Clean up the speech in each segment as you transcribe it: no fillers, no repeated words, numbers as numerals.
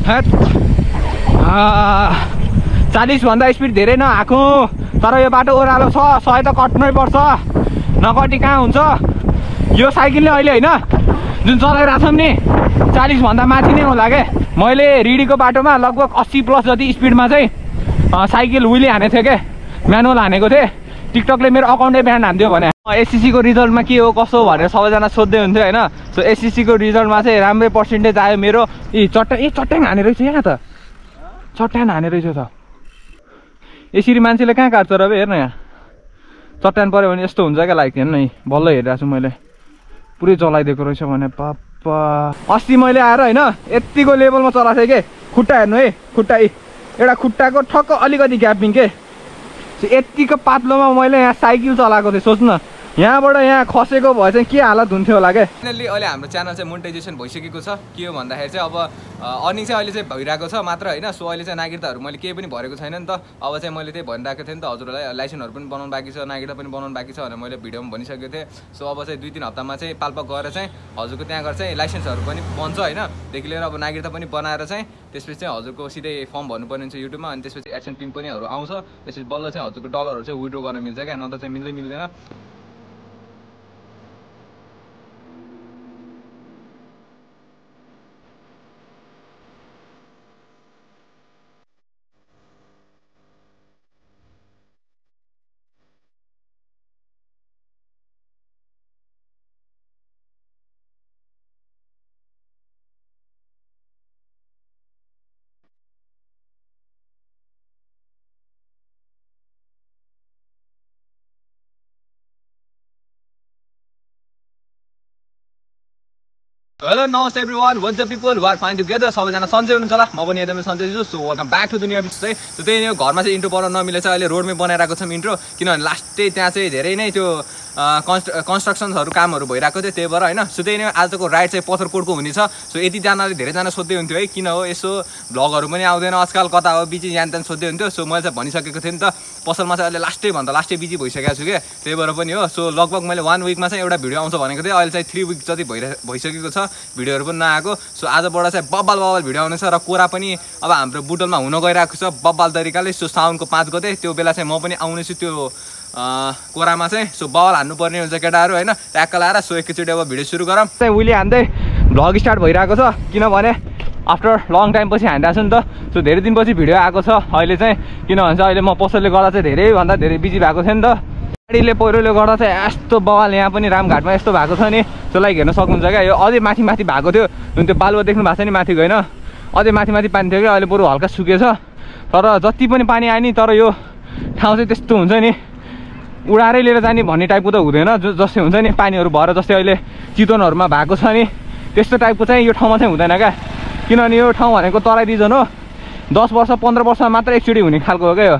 40 भन्दा स्पिड धेरै नआएको तर यो बाटो ओह्रालो छ 100 त कट्नै पर्छ नकटी कहाँ हुन्छ यो साइकलले अहिले हैन जुन चलाइरहेको छौँ नि 40 भन्दा माथि नै होला के मैले रिडीको बाटोमा लगभग 80 प्लस जति स्पिडमा चाहिँ साइकल विली हानेको थिएँ के म्यानुअल हानेको थिएँ टिकटकले मेरो अकाउन्टै ब्यान्ड हान्थ्यो भने एससीसी को रिजल्टमा के हो कसो भनेर सबैजना सोध्दै हुन्थ्यो हैन सो एससीसी को रिजल्टमा चाहिँ राम्रै पर्सेन्टेज आयो मेरो चट्याङ हाने रहेछ यहाँ त चट्याङ हाने रहेछ त यसरी मान्छेले कहाँ काट्छ र हेर्न यहाँ चट्याङ पर्यो भने यस्तो हुन्छ क्या लाइक हेर्न नि बल्ल हेरिरहेको छु मैले पुरै चलाइदिएको रहेछ भने पापा अस्ति मैले आएर हैन यतिको लेभलमा चलाएको थिएँ के खुट्टा हेर्नु है खुट्टा एउटा खुट्टाको ठक्क अलिकति ग्यापिङ के यतिको पातलोमा मैले यहाँ साइकल चलाएको थिएँ सोच्नु यहाँबाट यहाँ खसेको भए चाहिँ के हालत हुन्थ्यो होला क्या फाइनली अहिले हाम्रो च्यानल चाहिँ मोनेटाइजेसन भइसकेको छ के हो भन्दाखेरि चाहिँ अब अर्निङ चाहिँ अहिले चाहिँ भइरहेको छ मात्र होइन सो अहिले चाहिँ नागरिकताहरू मैले केही पनि भरेको छैन नि त अब चाहिँ मैले त्यही भनिरहेको थिएँ नि त हजुरहरूलाई लाइसेन्सहरू पनि बनाउनु बाँकी छ नागरिकता पनि बनाउनु बाँकी छ भनेर मैले भिडियोमा भनिसकेको थिएँ सो अब चाहिँ 2-3 हप्तामा चाहिँ पाल्पा गएर चाहिँ हजुरको त्यहाँ गएर चाहिँ लाइसेन्सहरू पनि बन्छ होइन देखि लिएर अब नागरिकता पनि बनाएर चाहिँ त्यसपछि चाहिँ हजुरको सिधै फर्म भर्नुपर्ने हुन्छ युट्युबमा अनि त्यसपछि एडसेन्स पिन पनिहरू आउँछ त्यसपछि बल्ल चाहिँ हजुरको डलरहरू चाहिँ विड्रो गर्न मिल्छ क्या नत्र चाहिँ मिल्दैन Hello, namaste everyone. What's up people who are fine together? सबैजना सन्चै हुनुहुन्छ होला म पनि एकदमै सन्चै छु so welcome back to the new episode चाहिँ सो त्यही नै घरमा चाहिँ इन्ट्रो बनाउन नमिले चाहिँ अहिले रोडमै बनाइरहेको छौँ इन्ट्रो किनभने लास्टै त्यहाँ चाहिँ धेरै नै त्यो कन्स्ट्रक्सनहरू कामहरू भइरहेको थियो त्यही भएर होइन सो त्यही नै आजको राइड चाहिँ पत्थरकोटको हुनेछ सो यतिजनाले धेरैजना सोध्दै हुन्थ्यो है किन हो यसो भ्लगहरू पनि आउँदैन आजकल कता हो बिजी यान त्यान सोध्दै हुन्थ्यो सो मैले चाहिँ भनिसकेको थिएँ नि त पसलमा चाहिँ अहिले लास्टै बिजी भइसकेको छु क्या त्यही भएर पनि हो सो लगभग मैले 1 विकमा चाहिँ एउटा भिडियो आउँछ भनेको थिएँ अहिले चाहिँ 3 विक जति भइसकेको छ भिडियोहरू पनि नआएको सो आजबाट चाहिँ बब्बाल भिडियो आउनेछ र कोरा पनि अब हाम्रो बुटलमा हुन गइरहेको छ बब्बाल तरिकाले सो साउनको 5 गते त्यो बेला चाहिँ म पनि आउनेछु त्यो कोरामा चाहिँ सो बल हान्नुपर्ने हुन्छ केटाहरू होइन ट्याक्क लाएर सो एकैचोटि अब भिडियो सुरु गरौँ चाहिँ उहिले हान्दै भ्लग स्टार्ट भइरहेको छ किनभने आफ्टर लङ टाइम पछि हानिरहेको छु नि त सो धेरै दिनपछि भिडियो आएको छ अहिले चाहिँ किन भन्छ अहिले म पसलले गर्दा चाहिँ धेरैभन्दा धेरै बिजी भएको थिएँ नि त गाडीले पहिरोले गर्दा चाहिँ यस्तो बवाल यहाँ पनि रामघाटमा यस्तो भएको छ नि सो लाइक हेर्न सक्नुहुन्छ क्या यो अझै माथि भएको थियो जुन त्यो बालुवा देख्नु भएको छ नि माथि गएन अझै माथि पानी थियो क्या अहिले बरु हल्का सुकेछ तर जति पनि पानी आयो नि तर यो ठाउँ चाहिँ त्यस्तो हुन्छ नि उडाएरै लिएर जाने भन्ने टाइपको त हुँदैन जस्तै हुन्छ नि पानीहरू भएर जस्तै अहिले चितवनहरूमा भएको छ नि त्यस्तो टाइपको चाहिँ यो ठाउँमा चाहिँ हुँदैन क्या किनभने यो ठाउँ भनेको तराई रिजन हो 10 वर्ष 15 वर्षमा मात्र एकचोटि हुने खालको हो क्या यो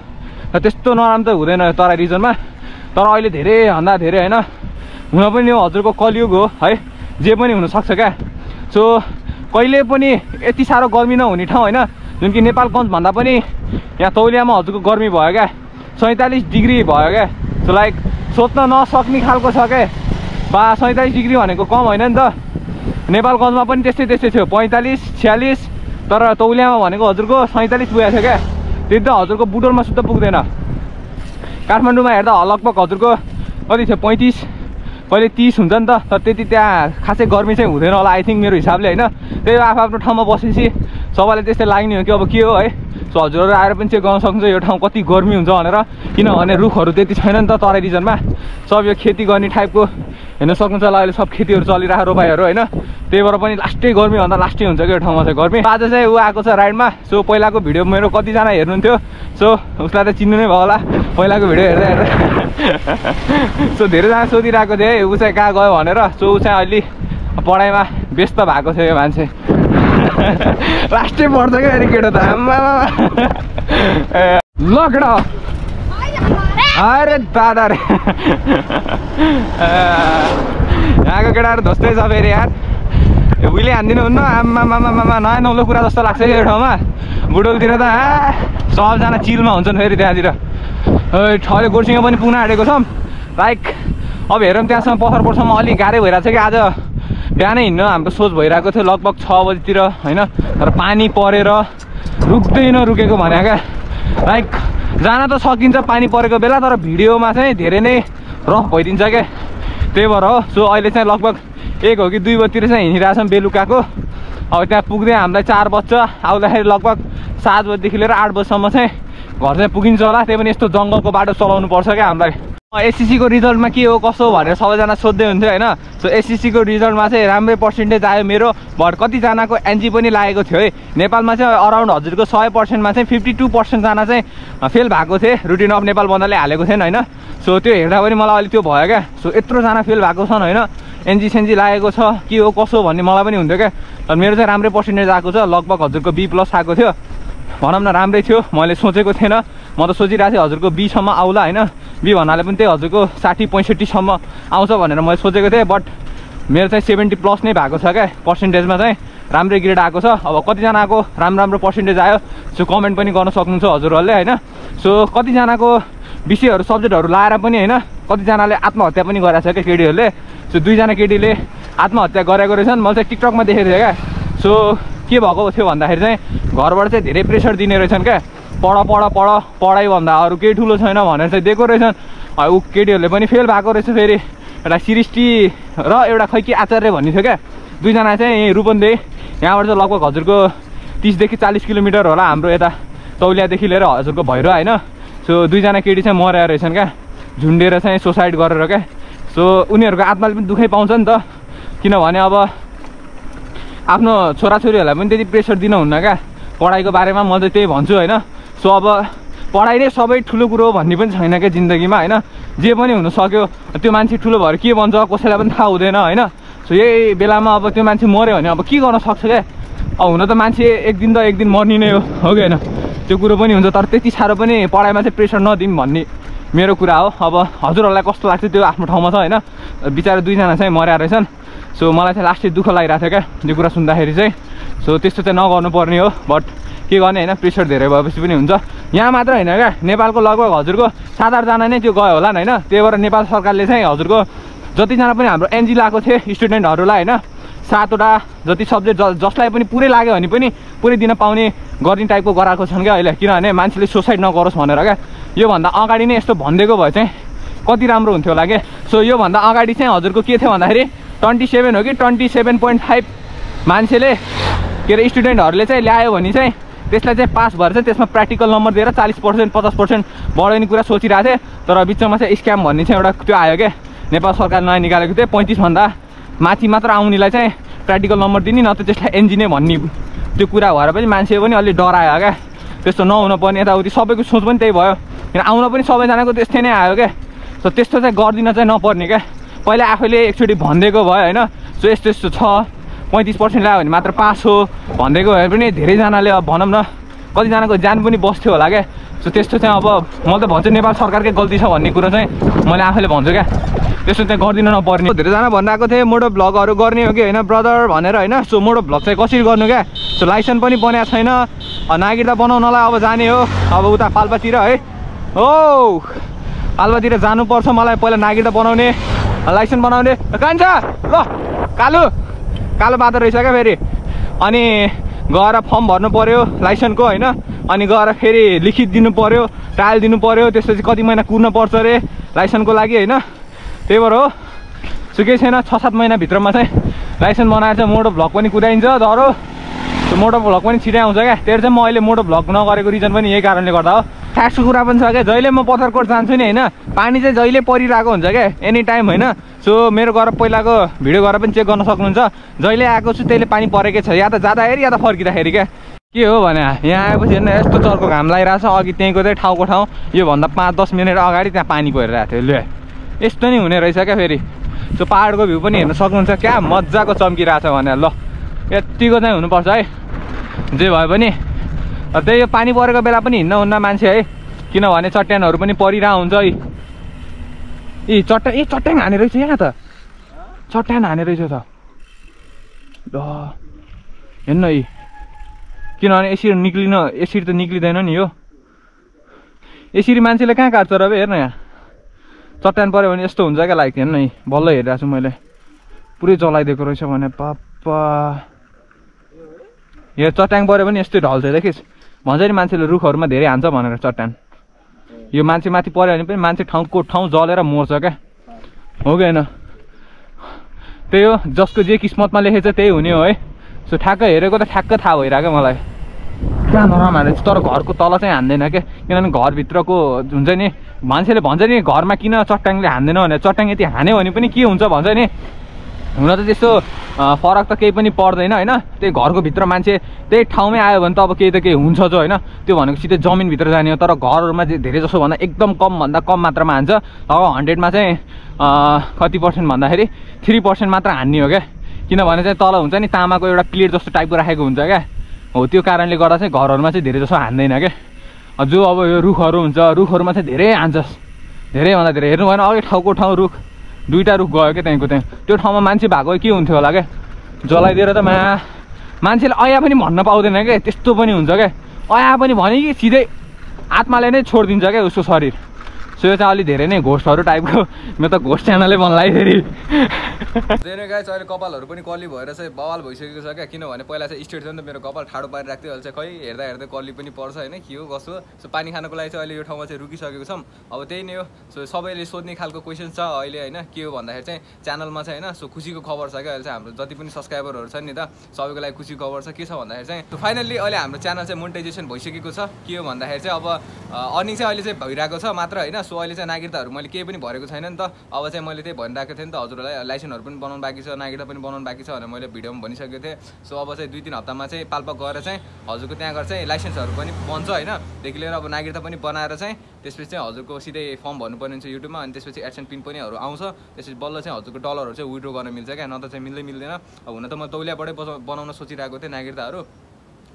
र त्यस्तो नराम्रो त हुँदैन तराई रिजनमा तर अहिले धेरैभन्दा धेरै होइन हुन पनि यो हजुरको कलियुग हो है जे पनि हुनसक्छ क्या सो कहिले पनि यति साह्रो गर्मी नहुने ठाउँ होइन जुन कि नेपालगञ्जभन्दा पनि यहाँ तौलियामा हजुरको गर्मी भयो क्या 47 डिग्री भयो क्या सो लाइक सोच्न नसक्ने खालको छ क्या 47 डिग्री भनेको कम होइन नि त नेपालगञ्जमा पनि त्यस्तै थियो 45 46 तर तौलियामा भनेको हजुरको 47 पुगेको थियो क्या त्यति त हजुरको बुटोलमा सुत्ता पुग्दैन काठमाडौँमा हेर्दा लगभग हजुरको कति थियो 35 कहिले 30 हुन्छ नि त तर त्यति त्यहाँ खासै गर्मी चाहिँ हुँदैन होला आई थिङ्क मेरो हिसाबले होइन त्यही आफ्नो ठाउँमा बसेपछि सबैलाई त्यस्तै लाग्ने हो कि अब के हो है सो हजुरहरू आएर पनि चेक गर्न सक्नुहुन्छ यो ठाउँ कति गर्मी हुन्छ भनेर किनभने रुखहरू त्यति छैन नि त तराई रिजनमा सब यो खेती गर्ने टाइपको हेर्न सक्नुहुन्छ होला अहिले सब खेतीहरू चलिरहेको रोपाइहरू होइन त्यही भएर पनि लास्टै गर्मीभन्दा लास्टै हुन्छ कि यो ठाउँमा चाहिँ गर्मी आज चाहिँ ऊ आएको छ राइडमा सो पहिलाको भिडियो मेरो कतिजना हेर्नुहुन्थ्यो सो उसलाई त चिन्नु नै भयो होला पहिलाको भिडियो हेर्दा सो धेरैजना सोधिरहेको थिएँ ऊ चाहिँ कहाँ गयो भनेर सो ऊ चाहिँ अलि पढाइमा व्यस्त भएको थियो यो मान्छे लास्टै पढ्छ क्या अरे केटो त आम्मा ल केटा अरे दादा रे यहाँको केटाहरू धोस्तै छ फेरि यार उहिले हानिदिनु हुन्न आम्मा नयाँ नौलो कुरा जस्तो लाग्छ कि यो ठाउँमा बुटोलतिर त सबजना चिलमा हुन्छन् फेरि त्यहाँतिर ठले गोर्सिङ पनि पुग्न आँटेको छौँ लाइक अब हेरौँ त्यहाँसम्म पत्थरकोटसम्म अलिक गाह्रै भइरहेको छ कि आज बिहानै हिँड्न हाम्रो सोच भइरहेको थियो लगभग 6 बजीतिर होइन, तर पानी परेर रुक्दै नरुकेको भने क्या, लाइक जान त सकिन्छ पानी परेको बेला, तर भिडियोमा चाहिँ धेरै नै रफ भइदिन्छ क्या, त्यही भएर हो। सो अहिले चाहिँ लगभग 1 हो कि 2 बजीतिर चाहिँ हिँडिरहेछौँ बेलुकाको। अब त्यहाँ पुग्दै हामीलाई 4 बज्छ, आउँदाखेरि लगभग 7 बजीदेखि लिएर 8 बजीसम्म चाहिँ घर चाहिँ पुगिन्छ होला। त्यही पनि यस्तो जङ्गलको बाटो चलाउनु पर्छ क्या हामीलाई। एससीसीको रिजल्टमा के हो कसो भनेर सबैजना सोध्दै हुन्थ्यो होइन। सो एससीसीको रिजल्टमा चाहिँ राम्रै पर्सेन्टेज आयो मेरो, बट कतिजनाको एनजी पनि लागेको थियो है। नेपालमा चाहिँ अराउन्ड हजुरको 100%मा चाहिँ 52% जना चाहिँ फेल भएको थिए, रुटिन अफ नेपाल बन्दाले हालेको थिएन होइन। सो त्यो हेर्दा पनि मलाई अलिक त्यो भयो क्या। सो यत्रोजना फेल भएको छन् होइन, एनजी लागेको छ के हो कसो भन्ने मलाई पनि हुन्थ्यो क्या। तर मेरो चाहिँ राम्रै पर्सेन्टेज आएको छ, लगभग हजुरको B+ आएको थियो, भनौँ न राम्रै थियो। मैले सोचेको थिएन, म त सोचिरहेको थिएँ हजुरको B सम्म आउला होइन, B भन्नाले पनि त्यही हजुरको 60-65सम्म आउँछ भनेर मैले सोचेको थिएँ, बट मेरो चाहिँ 70+ नै भएको छ क्या, पर्सेन्टेजमा चाहिँ राम्रै ग्रेड आएको छ। अब कतिजनाको राम्रो पर्सेन्टेज आयो सो कमेन्ट पनि गर्न सक्नुहुन्छ हजुरहरूले होइन। सो कतिजनाको विषयहरू सब्जेक्टहरू लाएर पनि होइन, कतिजनाले आत्महत्या पनि गरेको छ क्या केटीहरूले। सो 2 जना केटीले आत्महत्या गरेको रहेछन्, मैले चाहिँ टिकटकमा देखेको थिएँ क्या। सो के भएको थियो भन्दाखेरि चाहिँ घरबाट चाहिँ धेरै प्रेसर दिने रहेछन् क्या, पढाइभन्दा अरू केही ठुलो छैन भनेर चाहिँ दिएको रहेछन्। ऊ केटीहरूले पनि फेल भएको रहेछ। फेरि एउटा सृष्टि र एउटा खै के आचार्य भन्ने थियो क्या, 2 जना चाहिँ यहीँ रूपन्देही, यहाँबाट चाहिँ लगभग हजुरको 30 देखि 40 किलोमिटर होला हाम्रो यता तौलियादेखि लिएर हजुरको भैरो होइन। सो 2 जना केटी चाहिँ मरेर रहेछन् क्या, झुन्डेर चाहिँ सुसाइड गरेर क्या। सो उनीहरूको आत्माले पनि दुःखै पाउँछ नि त, किनभने अब आफ्नो छोराछोरीहरूलाई पनि त्यति प्रेसर दिनुहुन्न क्या पढाइको बारेमा। म चाहिँ त्यही भन्छु होइन। सो अब पढाइ नै सबै ठुलो कुरो भन्ने पनि छैन क्या जिन्दगीमा होइन, जे पनि हुनसक्यो। त्यो मान्छे ठुलो भएर के बन्छ कसैलाई पनि थाहा हुँदैन होइन। सो यही बेलामा अब त्यो मान्छे मऱ्यो भने अब के गर्न सक्छ क्या। अब हुन त मान्छे एक दिन मर्ने नै हो कि होइन, त्यो कुरो पनि हुन्छ। तर त्यति साह्रो पनि पढाइमा चाहिँ प्रेसर नदिउँ भन्ने मेरो कुरा हो। अब हजुरहरूलाई कस्तो लाग्छ त्यो आफ्नो ठाउँमा छ होइन। बिचारा 2 जना चाहिँ मर्या रहेछन्। सो मलाई चाहिँ लास्टै दुःख लागिरहेको थियो क्या त्यो कुरा सुन्दाखेरि चाहिँ। सो त्यस्तो चाहिँ नगर्नुपर्ने हो, बट के गर्ने होइन, प्रेसर धेरै भएपछि पनि हुन्छ। यहाँ मात्र होइन क्या, नेपालको लगभग हजुरको 7-8 जना नै त्यो गयो होला होइन। त्यही भएर नेपाल सरकारले चाहिँ हजुरको जतिजना पनि हाम्रो एनजी लगाएको थिए स्टुडेन्टहरूलाई होइन, 7वटा जति सब्जेक्ट जसलाई पनि पुरै लाग्यो भने पनि पुरै दिन पाउने गर्ने टाइपको गराएको छन् क्या अहिले, किनभने मान्छेले सुसाइड नगरोस् भनेर क्या। योभन्दा अगाडि नै यस्तो भनिदिएको भए चाहिँ कति राम्रो हुन्थ्यो होला क्या। सो योभन्दा अगाडि चाहिँ हजुरको के थियो भन्दाखेरि 27 हो कि 27.5 मान्छेले के अरे स्टुडेन्टहरूले चाहिँ ल्यायो भने चाहिँ त्यसलाई चाहिँ पास भएर चाहिँ त्यसमा प्र्याक्टिकल नम्बर दिएर 40% 50% बढाउने कुरा सोचिरहेको थिएँ। तर बिचमा चाहिँ स्क्याम भन्ने चाहिँ एउटा त्यो आयो क्या, नेपाल सरकारले नयाँ निकालेको थियो। 35भन्दा माथि मात्र आउनेलाई चाहिँ प्र्याक्टिकल नम्बर दिने, न त त्यसलाई एनजी नै भन्ने त्यो कुरा भएर पनि मान्छे पनि अलिक डरायो क्या। त्यस्तो नहुन पर्ने, यताउति सबैको सोच पनि त्यही भयो, किन आउन पनि सबैजनाको त्यस्तै नै आयो क्या। सो त्यस्तो चाहिँ गरिदिन चाहिँ नपर्ने क्या, पहिला आफैले एकचोटि भनिदिएको भयो होइन। सो यस्तो छ 35% ल्यायो भने मात्र पास हो भनिदिएको भए पनि धेरैजनाले अब भनौँ न कतिजनाको ज्यान पनि बस्थ्यो होला क्या। सो त्यस्तो चाहिँ अब मैले त भन्छु नेपाल सरकारकै गल्ती छ भन्ने कुरो चाहिँ मैले आफैले भन्छु क्या, त्यस्तो चाहिँ गरिदिन नपर्ने। धेरैजना भनिरहेको थिएँ मोटो भ्लगहरू गर्ने हो कि होइन ब्रदर भनेर होइन। सो मोटो भ्लग चाहिँ कसरी गर्नु क्या। सो लाइसेन्स पनि बनाएको छैन, नागिर्दा बनाउनलाई अब जाने हो। अब उता पाल्पातिर है, हो पाल्पातिर जानुपर्छ मलाई, पहिला नागिर्दा बनाउने लाइसेन्स बनाउने। कान्छ ल कालो बादर रहेछ क्या फेरि। अनि गएर फर्म भर्नु पऱ्यो लाइसेन्सको होइन, अनि गएर फेरि लिखित दिनु पऱ्यो, ट्रायल दिनु पऱ्यो, त्यसपछि कति महिना कुर्नु पर्छ अरे लाइसेन्सको लागि होइन। त्यही भएर हो। सो केही छैन, 6-7 महिनाभित्रमा चाहिँ लाइसेन्स बनाएर चाहिँ मोटो भ्लग पनि कुदाइन्छ धरो। त्यो मोटो भ्लग पनि छिटै आउँछ क्या। त्यही चाहिँ म अहिले मोटो भ्लग नगरेको रिजन पनि यही कारणले गर्दा हो। ट्याक्सको कुरा पनि छ क्या, जहिले म पत्थरकोट जान्छु नि होइन, पानी चाहिँ जहिले परिरहेको हुन्छ क्या एनी टाइम होइन। सो मेरो गएर पहिलाको भिडियो गरेर पनि चेक गर्न सक्नुहुन्छ, जहिले आएको छु त्यहिले पानी परेकै छ, या त जाँदाखेरि या त फर्किँदाखेरि क्या। के हो भने यहाँ आएपछि हेर्नु यस्तो चर्को घाम लागिरहेको छ। अघि त्यहीँको चाहिँ ठाउँको ठाउँ योभन्दा 5-10 मिनट अगाडि त्यहाँ पानी परिरहेको थियो। ल यस्तो नि हुने रहेछ क्या फेरि। सो पाहाडको भ्यू पनि हेर्न सक्नुहुन्छ, क्या मजाको चम्किरहेको छ भने। ल यतिको चाहिँ हुनुपर्छ है जे भए पनि। त्यही यो पानी परेको बेला पनि हिँड्न हुन्न मान्छे है, किनभने चट्यानहरू पनि परिरहेको हुन्छ है। चट्याङ हाने रहेछ यहाँ त, चट्यान हाने रहेछ त। ल हेर्न है, किनभने यसरी त निक्लिँदैन नि यो, यसरी मान्छेले कहाँ काट्छ र हेर्न यहाँ चट्यान पऱ्यो भने यस्तो हुन्छ क्या लाइक। हेर्न है बल्ल हेरिरहेको छु मैले, पुरै जलाइदिएको रहेछ भने पापा यो चट्याङ पऱ्यो पनि यस्तै ढल्छ देखिस् भन्छ नि मान्छेले रुखहरूमा धेरै हान्छ भनेर चट्याङ यो मान्छे माथि पऱ्यो भने पनि मान्छे ठाउँको ठाउँ जलेर मर्छ क्या हो कि होइन त्यही हो जसको जे किस्मतमा लेखेछ त्यही हुने हो है सो ठ्याक्क हेरेको त ठ्याक्क थाहा भइरहेको मलाई कहाँ नराम्रो हालेको तर घरको तल चाहिँ हान्दैन क्या किनभने घरभित्रको हुन्छ नि मान्छेले भन्छ नि घरमा किन चट्याङले हान्दैन भनेर चट्याङ यति हान्यो भने पनि के हुन्छ भन्छ नि हुन त त्यस्तो फरक त केही पनि पर्दैन होइन त्यही घरको भित्र मान्छे त्यही ठाउँमै आयो भने त अब केही त केही हुन्छ जो होइन त्यो भनेको सिधै जमिनभित्र जाने हो तर घरहरूमा चाहिँ धेरै जसो भन्दा एकदम कमभन्दा कम मात्रामा हान्छ अब 100मा चाहिँ कति पर्सेन्ट भन्दाखेरि 3% मात्र हान्ने हो क्या किनभने चाहिँ तल हुन्छ नि तामाको एउटा प्लेट जस्तो टाइपको राखेको हुन्छ क्या हो त्यो कारणले गर्दा चाहिँ घरहरूमा चाहिँ धेरै जसो हान्दैन क्या जो अब यो रुखहरू हुन्छ रुखहरूमा चाहिँ धेरै हान्छ धेरैभन्दा धेरै हेर्नु भएन अघि ठाउँको ठाउँ रुख 2टा रुख गयो क्या त्यहीँको त्यहाँ त्यो ठाउँमा मान्छे भएको के हुन्थ्यो होला क्या जलाइदिएर त मान्छेले ऐया पनि भन्न पाउँदैन क्या त्यस्तो पनि हुन्छ क्या ऐया पनि भने कि सिधै आत्माले नै छोडिदिन्छ क्या उसको शरीर सो यो चाहिँ अलिक धेरै नै घोस्टहरू टाइपको म त घोस्ट च्यानलै बनलाइ फेरि त्यही गाइस अहिले कपालहरू पनि कल्ली भएर चाहिँ बवाल भइसकेको छ क्या किनभने पहिला चाहिँ स्ट्रेट छ नि त मेरो कपाल ठाडो पारिरहेको थियो अहिले चाहिँ खै हेर्दा हेर्दै कल्ली पनि पर्छ होइन के हो कसो सो पानी खानको लागि चाहिँ अहिले यो ठाउँमा चाहिँ रुकिसकेको छौँ अब त्यही नै हो सो सबैले सोध्ने खालको क्वेसन छ अहिले होइन के हो भन्दाखेरि चाहिँ च्यानलमा चाहिँ होइन सो खुसीको खबर छ क्या अहिले चाहिँ हाम्रो जति पनि सब्सक्राइबरहरू छन् नि त सबैको लागि खुसीको खबर छ के छ भन्दाखेरि चाहिँ फाइनल्ली अहिले हाम्रो च्यानल चाहिँ मोनेटाइजेसन भइसकेको छ के हो भन्दाखेरि चाहिँ अब अर्निङ चाहिँ अहिले चाहिँ भइरहेको छ मात्र होइन सो अहिले चाहिँ नागरिकताहरू मैले केही पनि भरेको छैन नि त अब चाहिँ मैले त्यही भनिरहेको थिएँ नि त हजुरहरूलाई लाइसेन्सहरू पनि बनाउनु बाँकी छ नागरिकता पनि बनाउनु बाँकी छ भनेर मैले भिडियोमा भनिसकेको थिएँ सो अब चाहिँ 2-3 हप्तामा चाहिँ पाल्पा गएर चाहिँ हजुरको त्यहाँ गएर चाहिँ लाइसेन्सहरू पनि बन्छ होइन देखि लिएर अब नागरिकता पनि बनाएर चाहिँ त्यसपछि चाहिँ हजुरको सिधै फर्म भर्नुपर्ने हुन्छ युट्युबमा अनि त्यसपछि एड्स एन्ड पिन पनि आउँछ त्यसपछि बल्ल चाहिँ हजुरको डलरहरू चाहिँ विड्रो गर्न मिल्छ क्या नत्र चाहिँ मिल्दैन अब हुन त म तौलियाबाटै बनाउन सोचिरहेको थिएँ नागरिकताहरू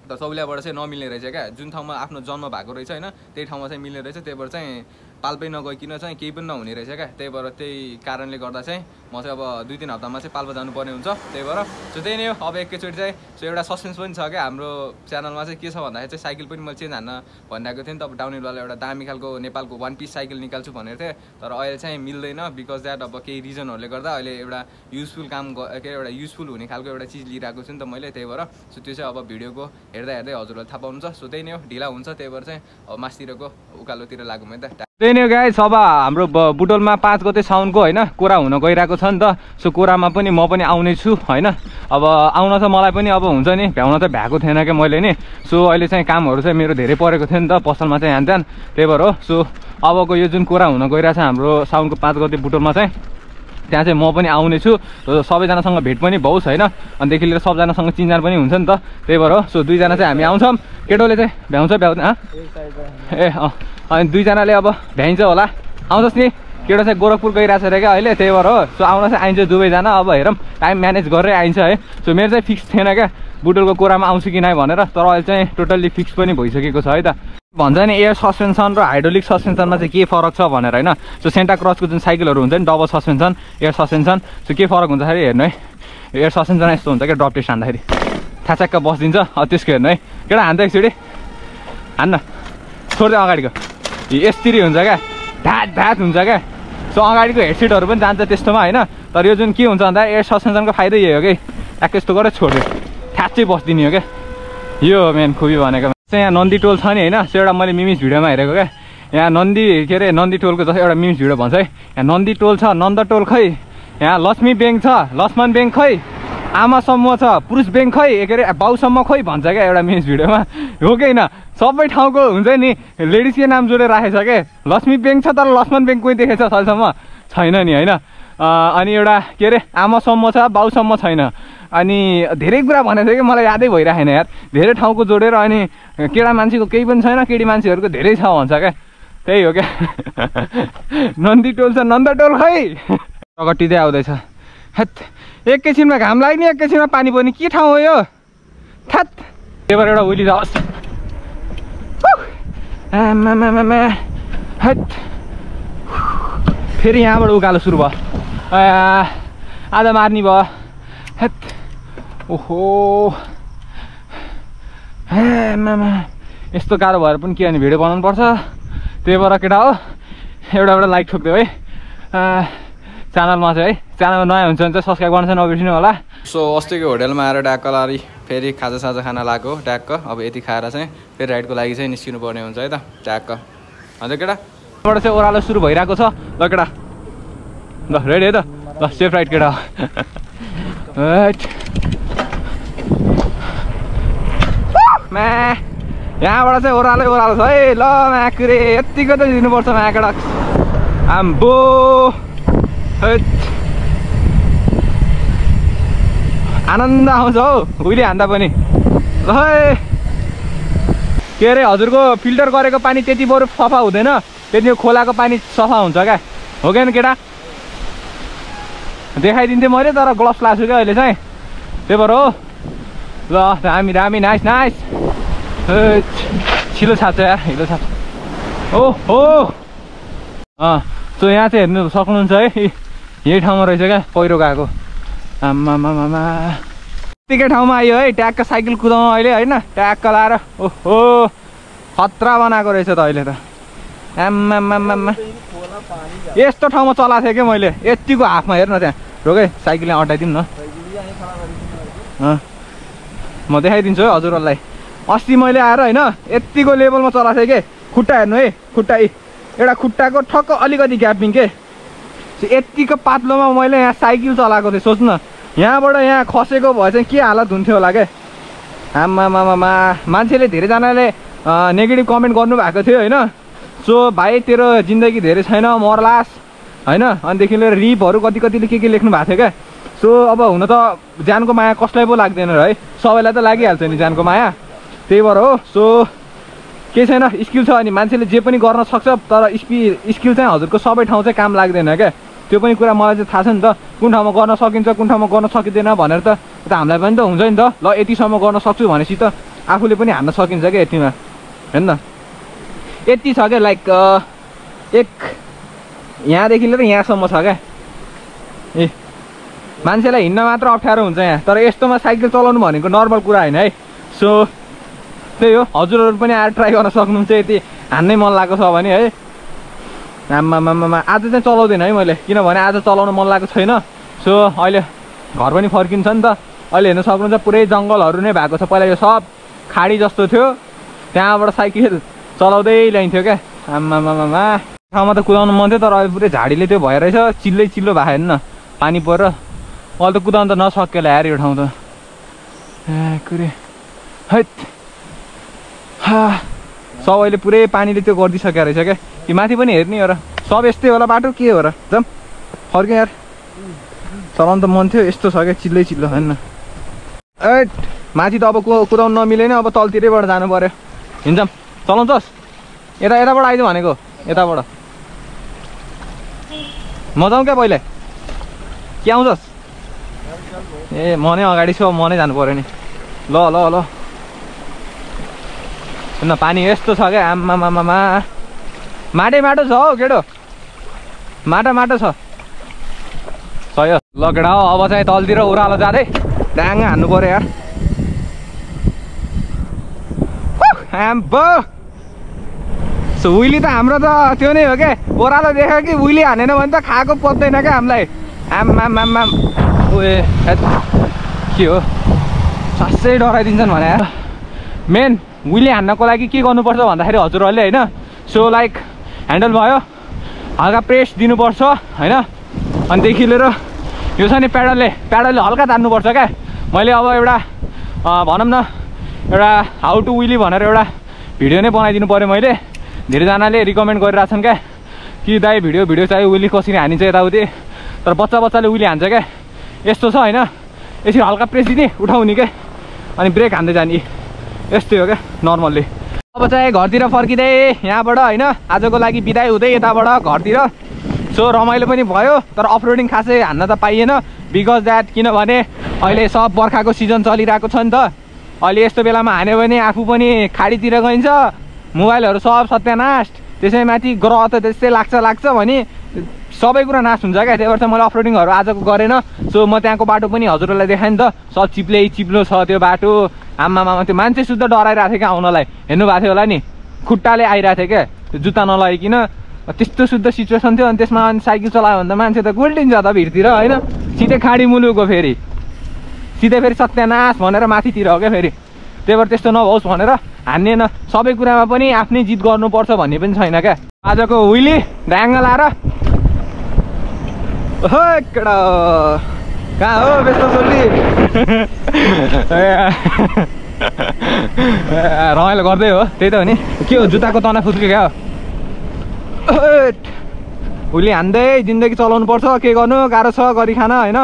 तर तौलियाबाट चाहिँ नमिल्ने रहेछ क्या जुन ठाउँमा आफ्नो जन्म भएको रहेछ होइन त्यही ठाउँमा चाहिँ मिल्ने रहेछ त्यही भएर चाहिँ पाल्पै नगइकन चाहिँ केही पनि नहुने रहेछ क्या त्यही भएर त्यही कारणले गर्दा चाहिँ म चाहिँ अब 2-3 हप्तामा चाहिँ पाल्पा जानुपर्ने हुन्छ त्यही भएर सो त्यही नै हो अब एकैचोटि चाहिँ सो एउटा सस्पेन्स पनि छ क्या हाम्रो च्यानलमा चाहिँ के छ भन्दाखेरि चाहिँ साइकल पनि मैले चेन्ज हान्न भनिरहेको थिएँ नि त अब डाउनहिलवाला एउटा दामी खालको नेपालको 1 पिस साइकल निकाल्छु भनेको थिएँ तर अहिले चाहिँ मिल्दैन बिकज द्याट अब केही रिजनहरूले गर्दा अहिले एउटा युजफुल काम के एउटा युजफुल हुने खालको एउटा चिज लिइरहेको छु नि त मैले त्यही भएर सो त्यो चाहिँ अब भिडियोको हेर्दा हजुरलाई थाहा पाउनुहुन्छ सो त्यही नै हो ढिला हुन्छ त्यही भएर चाहिँ अब मासतिरको उकालोतिर लागौँ है त त्यही नै गाइस अब हाम्रो बुटोलमा 5 गते साउनको होइन कोरा हुन गइरहेको छ नि त सो कोरामा पनि म पनि आउने छु होइन अब आउन चाहिँ मलाई पनि अब हुन्छ नि भ्याउन चाहिँ भ्याएको थिएन क्या मैले नि सो अहिले चाहिँ कामहरू चाहिँ मेरो धेरै परेको थियो नि त पसलमा चाहिँ हान्थ्यान त्यही भएर हो सो अबको यो जुन कोरा हुन गइरहेछ हाम्रो साउनको 5 गते बुटोलमा चाहिँ त्यहाँ चाहिँ म पनि आउने छु सबैजनासँग भेट पनि भओस् होइन अनिदेखि लिएर सबजनासँग चिनजान पनि हुन्छ नि त त्यही भएर हो सो 2 जना चाहिँ हामी आउँछौँ केटोले चाहिँ भ्याउँछ ए अनि 2 जनाले अब भ्याइन्छ होला आउँछस् नि केटो चाहिँ गोरखपुर गइरहेछ अरे क्या अहिले त्यही भएर हो सो आउन चाहिँ आइन्छ दुवैजना अब हेरौँ टाइम म्यानेज गरेरै आइन्छ है सो मेरो चाहिँ फिक्स थिएन क्या बुटोलको कोरामा आउँछु कि नै भनेर तर अहिले चाहिँ टोटल्ली फिक्स पनि भइसकेको छ है त भन्छ नि एयर सस्पेन्सन र हाइड्रोलिक सस्पेन्सनमा चाहिँ के फरक छ भनेर होइन सो सेन्टा क्रसको जुन साइकलहरू हुन्छ नि double suspension air suspension so के फरक हुँदाखेरि हेर्नु है एयर सस्पेन्सन यस्तो हुन्छ क्या ड्रप टेस्ट हान्दाखेरि ठ्याचक्क बसिदिन्छ त्यसको हेर्नु है केटा हान्दा एकचोटि हान्न छोड्दै अगाडिको यस्तरी हुन्छ क्या ढ्याट हुन्छ क्या सो अगाडिको हेडसिटहरू पनि जान्छ त्यस्तोमा होइन तर यो जुन के हुन्छ भन्दा एयर सस्पेन्सनको फाइदै यही हो कि ट्याक्क यस्तो गरेर छोड्यो ठ्याच्चै बसिदिने हो क्या यो मेन खुबी भनेको यहाँ नन्दी टोल छ नि होइन सो एउटा मैले मिमिस भिडियोमा हेरेको क्या यहाँ नन्दी के अरे नन्दी टोलको जस्तै एउटा मिमिस भिडियो भन्छ है यहाँ नन्दी टोल छ नन्द टोल खै यहाँ लक्ष्मी ब्याङ्क छ लक्ष्मण ब्याङ्क खै आमा समूह छ पुरुष ब्याङ्क खै के अरे बाउसम्म खै भन्छ क्या एउटा मिमिस भिडियोमा हो कि होइन सबै ठाउँको हुन्छ नि लेडिजकै नाम जोडेर राखेको छ क्या लक्ष्मी ब्याङ्क छ तर लक्ष्मण ब्याङ्क कोही देखेको छ अहिलेसम्म छैन नि होइन अनि एउटा के अरे आमासम्म छ बाउसम्म छैन अनि धेरै कुरा भनेको थियो कि मलाई यादै भइरहेन यार धेरै ठाउँको जोडेर अनि केटा मान्छेको केही पनि छैन केटी मान्छेहरूको धेरै छ भन्छ क्या त्यही हो क्या नन्दी टोल छ नन्द टोल खै प्रगतिँदै आउँदैछ हेत एकैछिनमा घाम लाग्ने एकैछिनमा पानी पर्ने के ठाउँ हो यो थ्यात त्यही भएर एउटा उइली जाओस् हेत फेरि यहाँबाट उकालो सुरु भयो आधा मार्नी भयो हेत ओहो मामा यस्तो गाह्रो भएर पनि के भने भिडियो बनाउनु पर्छ त्यही भएर केटा हो एउटा लाइक ठोक्दियो है च्यानलमा चाहिँ है। च्यानलमा नयाँ हुन्छ भने चाहिँ सब्सक्राइब गर्न चाहिँ नबिर्सिनु होला। सो अस्तिको होटलमा आएर ट्याक्क लारी फेरि खाजासाजा खाना लाग्यो ट्याक्क। अब यति खाएर चाहिँ फेरि राइडको लागि चाहिँ निस्किनु पर्ने हुन्छ है त ट्याक्क। हजुर केटा बाट चाहिँ ओह्रालो सुरु भइरहेको छ। ल केटा ल रेडी है त ल सेफ राइड केटा। यहाँबाट चाहिँ ओह्रालो छ है। ल माकुरे यतिको त दिनुपर्छ माकेटा आम्बो। आनन्द आउँछ हौ उहिले हान्दा पनि। ल के अरे हजुरको फिल्टर गरेको पानी त्यति बरु सफा हुँदैन, त्यति खोलाको पानी सफा हुन्छ क्या, हो क्या केटा? देखाइदिन्थेँ मैले तर ग्लोभ्स लाएको क्या अहिले चाहिँ, त्यही भएर हो। ल दामी दामी नाइस नाइस। छिलो छाप्छ यार हिलो छाप्छ। ओहो सो यहाँ चाहिँ हेर्नु सक्नुहुन्छ है, यही ठाउँमा रहेछ क्या पहिरो गएको। आमामामा यतिकै ठाउँमा आयो है ट्याक्क साइकल कुदाउनु अहिले होइन, ट्याक्क लाएर ओहो खतरा बनाएको रहेछ त अहिले त। आमामामा यस्तो ठाउँमा चलाएको थिएँ क्या मैले, यतिको हाफमा हेर्न त्यहाँ रोकै साइकल यहाँ अटाइदिउँ न। म देखाइदिन्छु है हजुरहरूलाई। अस्ति मैले आएर होइन यतिको लेभलमा चलाएको थिएँ कि खुट्टा हेर्नु है, खुट्टा एउटा खुट्टाको ठक्क अलिकति ग्यापिङ के यतिको पातलोमा मैले यहाँ साइकल चलाएको थिएँ। सोच्नु न यहाँबाट यहाँ खसेको भए चाहिँ के हालत हुन्थ्यो होला क्या। आमामामा मान्छेले धेरैजनाले नेगेटिभ कमेन्ट गर्नुभएको थियो होइन। सो भाइ तेरो जिन्दगी धेरै छैन मर्लास होइन, अनिदेखि लिएर रिपहरू कतिले के लेख्नु भएको थियो क्या। सो अब हुन त ज्यानको माया कसलाई पो लाग्दैन र है, सबैलाई त लागिहाल्छ नि ज्यानको माया, त्यही भएर हो। सो केही छैन, स्किल छ अनि मान्छेले जे पनि गर्न सक्छ, तर स्किल चाहिँ हजुरको सबै ठाउँ चाहिँ काम लाग्दैन क्या। त्यो पनि कुरा मलाई चाहिँ थाहा छ नि त, कुन ठाउँमा गर्न सकिन्छ कुन ठाउँमा गर्न सकिँदैन भनेर त हामीलाई पनि त हुन्छ नि त। ल यतिसम्म गर्न सक्छु भनेपछि त आफूले पनि हान्न सकिन्छ क्या यतिमा, होइन? यति छ क्या लाइक एक यहाँदेखि लिएर यहाँसम्म छ क्या। ए मान्छेलाई हिँड्न मात्र अप्ठ्यारो हुन्छ यहाँ, तर यस्तोमा साइकल चलाउनु भनेको नर्मल कुरा होइन है। सो त्यही हो, हजुरहरू पनि आएर ट्राई गर्न सक्नुहुन्छ यदि हान्नै मन लागेको छ भने है। आमामामा आज चाहिँ चलाउँदैन है मैले, किनभने आज चलाउन मन लागेको छैन। सो अहिले घर पनि फर्किन्छ नि त। अहिले हेर्न सक्नुहुन्छ पुरै जङ्गलहरू नै भएको छ, पहिला यो सब खाडी जस्तो थियो, त्यहाँबाट साइकल चलाउँदै ल्याइन्थ्यो क्या। आमामामा ठाउँमा त कुदाउनु मन थियो तर अहिले पुरै झाडीले त्यो भएर रहेछ, चिल्लो भएको हेर्नु न पानी परेर। अहिले त कुदाउनु त नसकेला यार यो ठाउँ त कुरे हैट। सबैले पुरै पानीले त्यो गरिदिइसकेको रहेछ क्या। कि माथि पनि हेर्ने हो र, सब यस्तै होला बाटो के हो र, जाम फर्क्यो यार। चलाउनु त मन थियो, यस्तो छ क्या चिल्लो होइन। एट माथि त अब कुदाउनु नमिलेन, अब तलतिरैबाट जानु पर्यो। हिँड्छौँ चलाउँछस् यताबाट आइदिउँ भनेको, यताबाट म जाउँ क्या पहिला के आउँछस्? ए म नै अगाडि छु, म नै जानु पऱ्यो नि। ल ल ल सुन्न पानी यस्तो छ क्या। आमामामा माटो छ हौ केटो, माटो छ सही हो। ल केटा हो अब चाहिँ तलतिर ओह्रालो जाँदै ड्याङ हान्नु पऱ्यो यार। आम्बो सो उहिले त हाम्रो त त्यो नै हो क्या, ओह्रालो देख्यो कि उहिले हानेन भने त खाएको पत्दैन क्या हामीलाई। आमामामा उयो के हो साँच्चै डराइदिन्छन् भने यार। मेन उहिले हान्नको लागि के गर्नुपर्छ भन्दाखेरि हजुरहरूले होइन, सो लाइक ह्यान्डल भयो हल्का प्रेस दिनुपर्छ होइन, अनिदेखि लिएर यो छ नि पेडलले हल्का तान्नुपर्छ क्या। मैले अब एउटा भनौँ न एउटा हाउ टु विली भनेर एउटा भिडियो नै बनाइदिनु पऱ्यो मैले। धेरैजनाले रिकमेन्ड गरिरहेछन् क्या कि दाइ भिडियो चाहिँ विली कसरी हानिन्छ यताउति, तर बच्चाले विली हान्छ क्या। यस्तो छ होइन, यसरी हल्का प्रेस दिने उठाउने क्या अनि ब्रेक हान्दै जाने, यस्तै हो क्या नर्मल्ली। अब चाहिँ घरतिर फर्किँदै यहाँबाट होइन आजको लागि बिदाई हुँदै यताबाट घरतिर। सो रमाइलो पनि भयो तर अफरोडिङ खासै हान्न त पाइएन, बिकज द्याट किनभने अहिले सब बर्खाको सिजन चलिरहेको छ नि त। अहिले यस्तो बेलामा हान्यो भने आफू पनि खाडीतिर गइन्छ, मोबाइलहरू सब सत्यानाश, त्यसैमाथि ग्रह त त्यस्तै लाग्छ भने सबै कुरा नाश हुन्छ क्या। त्यही भएर चाहिँ मैले अफरोडिङहरू आजको गरेन। सो म त्यहाँको बाटो पनि हजुरहरूलाई देखाएँ नि त, सब चिप्लो छ त्यो बाटो। आमामामा त्यो मान्छे शुद्ध डराइरहेको थियो क्या आउनलाई, हेर्नु भएको थियो होला नि, खुट्टाले आइरहेको थियो क्या, त्यो जुत्ता नलगाइकन त्यस्तो शुद्ध सिचुएसन थियो। अनि त्यसमा अनि साइकल चलायो भने त मान्छे त गोल्टिन्छ त भिडतिर होइन, सिधै खाडी मुलुकको फेरि सिधै फेरि सत्यानाश भनेर माथितिर हो क्या फेरि। त्यही भएर त्यस्तो नहोस् भनेर हान्ने न, सबै कुरामा पनि आफ्नै जित गर्नुपर्छ भन्ने पनि छैन क्या। आजको विली ढ्याङ्ग लाएर केटा कहाँ हो व्यस्त चोली रमाइलो गर्दै हो, त्यही त हो नि। के हो जुत्ताको तना फुस्क्यो क्या हो? हुली हान्दै जिन्दगी चलाउनु पर्छ, के गर्नु गाह्रो छ गरी खान होइन।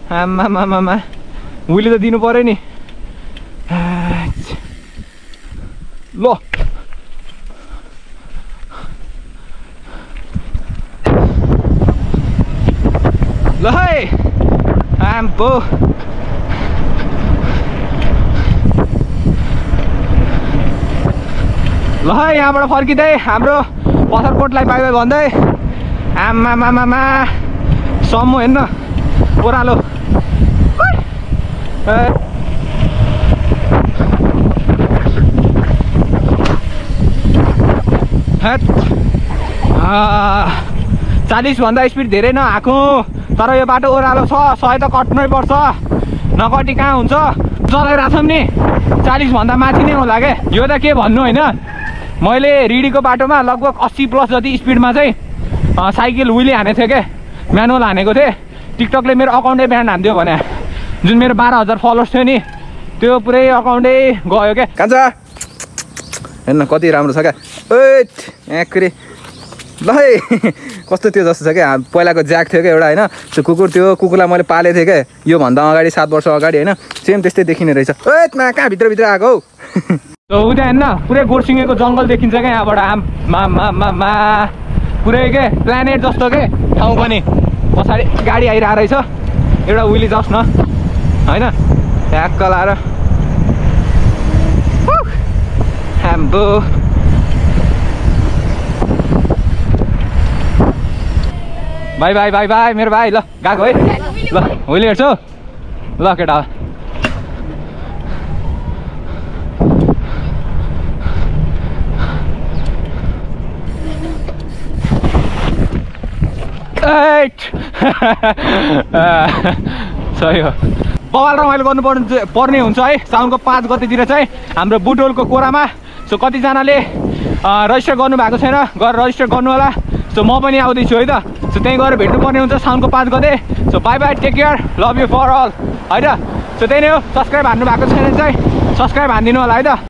आमामामा हुली त दिनु पऱ्यो नि। ल ल है आम्पो ल है यहाँबाट फर्किँदै हाम्रो पसरकोटलाई बाई बाई भन्दै आमामामा सम्मो हेर्न ओह्रालो हेट 40 भन्दा स्पिड धेरै नआएको, तर यो बाटो ओह्रालो छ, 100 त कट्नै पर्छ, नकटी कहाँ हुन्छ। चलाइरहेको छौँ नि 40 भन्दा माथि नै होला क्या। यो त के भन्नु होइन, मैले रिडीको बाटोमा लगभग 80+ जति स्पिडमा चाहिँ साइकल विली हानेको थिएँ क्या, म्यानुअल हानेको थिएँ। टिकटकले मेरो अकाउन्टै ब्यान्ड हान्थ्यो भने, जुन मेरो 12,000 फलोवर्स थियो नि त्यो पुरै अकाउन्टै गयो क्या। कान्छ हेर्न कति राम्रो छ क्या। एँक्रे ल है कस्तो त्यो जस्तो छ क्या। पहिलाको ज्याक थियो क्या एउटा होइन, त्यो कुकुर, त्यो कुकुरलाई मैले पालेको थिएँ क्या योभन्दा अगाडि 7 वर्ष अगाडि होइन, सेम त्यस्तै देखिने रहेछ। कहाँ भित्र आएको हौ उता हेर्न पुरै गोरसिङेको जङ्गल देखिन्छ क्या यहाँबाट। आमा पुरै के प्लानेट जस्तो के ठाउँ पनि। पछाडि गाडी आइरहेको रहेछ एउटा विली जस्ट न होइन, ट्याक्क लाएर हाम्रो बाई बाई बाई बाई मेरो भाइ। ल गएको है, ल विली हेर्छु ल केटा। सही हो, बवाल रमाइलो गर्नुपर्ने हुन्छ है। साउनको 5 गतेतिर चाहिँ हाम्रो बुटोलको कोरामा। सो कतिजनाले रजिस्टर गर्नुभएको छैन, गएर रजिस्टर गर्नु होला। सो म पनि आउँदैछु है त, सो त्यहीँ गएर भेट्नुपर्ने हुन्छ साउनको 5 गते। So bye bye, take care, love you for all होइन। सो त्यही नै हो, सब्सक्राइब हान्नु भएको छैन चाहिँ सब्सक्राइब हानिदिनु होला है त।